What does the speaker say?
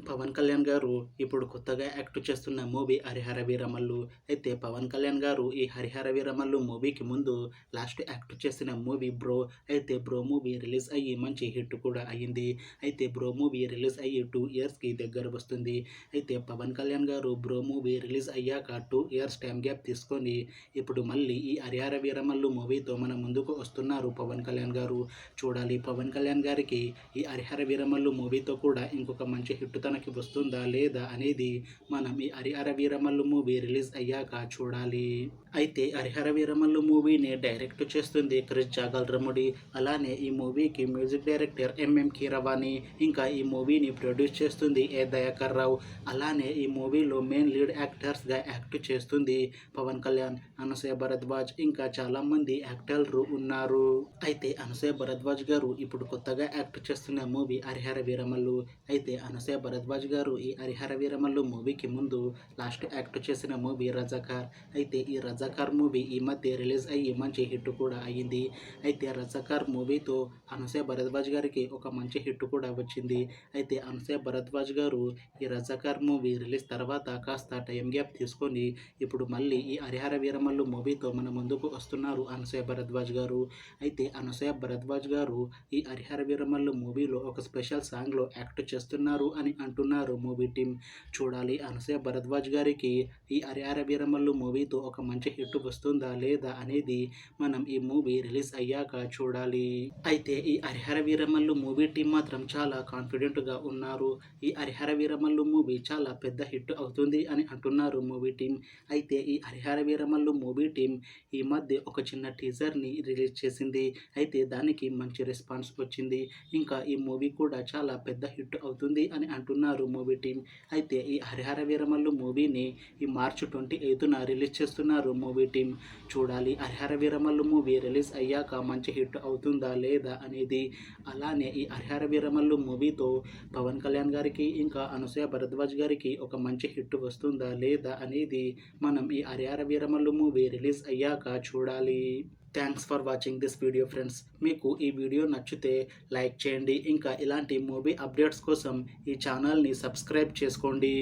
పవన్ కళ్యాణ్ గారు ఇప్పుడు కొత్తగా యాక్ట్ చేస్తున్న మూవీ 'హరిహర వీరమల్లు'. అయితే పవన్ కళ్యాణ్ గారు ఈ 'హరిహర వీరమల్లు' మూవీకి ముందు లాస్ట్ యాక్ట్ చేసిన మూవీ 'బ్రో'. అయితే 'బ్రో' మూవీ రిలీజ్ అయ్యి మంచి హిట్ కూడా అయ్యింది. అయితే 'బ్రో' మూవీ రిలీజ్ అయ్యి 2 ఇయర్స్‌కి దగ్గర వస్తుంది. అయితే పవన్ కళ్యాణ్ గారు 'బ్రో' మూవీ రిలీజ్ అయ్యాక 2 ఇయర్స్ టైమ్ గ్యాప్ తీసుకొని ఇప్పుడు మళ్ళీ ఈ 'హరిహర వీరమల్లు' మూవీతో మన ముందుకు వస్తున్నారు పవన్ కళ్యాణ్ గారు. చూడాలి పవన్ కళ్యాణ్ గారికి ఈ 'హరిహర వీరమల్లు' మూవీతో కూడా ఇంకొక మంచి హిట్ తనకి వస్తుందా లేదా అనేది మనం ఈ 'హరిహర వీరమల్లు' మూవీ రిలీజ్ అయ్యాక చూడాలి. అయితే 'హరిహర వీరమల్లు' మూవీని డైరెక్ట్ చేస్తుంది క్రిష్ జాగల్రముడి. అలానే ఈ మూవీకి మ్యూజిక్ డైరెక్టర్ ఎంఎం కీరవాణి. ఇంకా ఈ మూవీని ప్రొడ్యూస్ చేస్తుంది ఏ దయాకర్ రావు. అలానే ఈ మూవీలో మెయిన్ లీడ్ యాక్టర్స్గా యాక్ట్ చేస్తుంది పవన్ కళ్యాణ్, అనసూయ భరద్వాజ్, ఇంకా చాలామంది యాక్టర్లు ఉన్నారు. అయితే అనసూయ భరద్వాజ్ గారు ఇప్పుడు కొత్తగా యాక్ట్ చేస్తున్న మూవీ 'హరిహర వీరమల్లు'. అయితే అనసూయ భరద్వాజ్ గారు ఈ 'హరిహర వీరమల్లు' మూవీకి ముందు లాస్ట్ యాక్ట్ చేసిన మూవీ 'రజాకార్'. అయితే ఈ 'రజాకార్' మూవీ ఈ మధ్య రిలీజ్ అయ్యి మంచి హిట్ కూడా అయ్యింది. అయితే 'రజాకార్' మూవీతో అనసూయ భరద్వాజ్ గారికి ఒక మంచి హిట్ కూడా వచ్చింది. అయితే అనసూయ భరద్వాజ్ గారు ఈ 'రజాకార్' మూవీ రిలీజ్ తర్వాత కాస్త టైం గ్యాప్ తీసుకొని ఇప్పుడు మళ్ళీ ఈ 'హరిహర వీరమల్లు' మూవీతో మన ముందుకు వస్తున్నారు అనసూయ భరద్వాజ్ గారు. అయితే అనసూయ భరద్వాజ్ గారు ఈ 'హరిహర వీరమల్లు' మూవీలో ఒక స్పెషల్ సాంగ్లో యాక్ట్ చేస్తున్నారు అని అంటున్నారు మూవీ టీం. చూడాలి అనసూయ భరద్వాజ్ గారికి ఈ 'హరిహర వీరమల్లు' మూవీతో ఒక మంచి హిట్ వస్తుందా లేదా అనేది మనం ఈ మూవీ రిలీజ్ అయ్యాక చూడాలి. అయితే ఈ 'హరిహర వీరమల్లు' మూవీ టీం మాత్రం చాలా కాన్ఫిడెంట్గా ఉన్నారు. ఈ 'హరిహర వీరమల్లు' మూవీ చాలా పెద్ద హిట్ అవుతుంది అని అంటున్నారు మూవీ టీం. అయితే ఈ 'హరిహర వీరమల్లు' మూవీ టీం ఈ మధ్య ఒక చిన్న టీజర్ని రిలీజ్ చేసింది. అయితే దానికి మంచి రెస్పాన్స్ వచ్చింది. ఇంకా ఈ మూవీ కూడా చాలా పెద్ద హిట్ అవుతుంది అని అంటున్నారు మూవీ టీం. అయితే ఈ 'హరిహర వీరమల్లు' మూవీని ఈ మార్చి 28న రిలీజ్ చేస్తున్నారు మూవీ టీం. చూడాలి 'హరిహర వీరమల్లు' మూవీ రిలీజ్ అయ్యాక మంచి హిట్ అవుతుందా లేదా అనేది. అలానే ఈ 'హరిహర వీరమల్లు' మూవీతో పవన్ కళ్యాణ్ గారికి ఇంకా అనసూయ భరద్వాజ్ గారికి ఒక మంచి హిట్ వస్తుందా లేదా అనేది మనం ఈ 'హరిహర వీరమల్లు' మూవీ రిలీజ్ అయ్యాక చూడాలి. Thanks for watching this video friends. మీకు ఈ వీడియో నచ్చితే లైక్ చేయండి. ఇంకా ఇలాంటి మూవీ అప్డేట్స్ కోసం ఈ ఛానల్ని సబ్స్క్రైబ్ చేసుకోండి.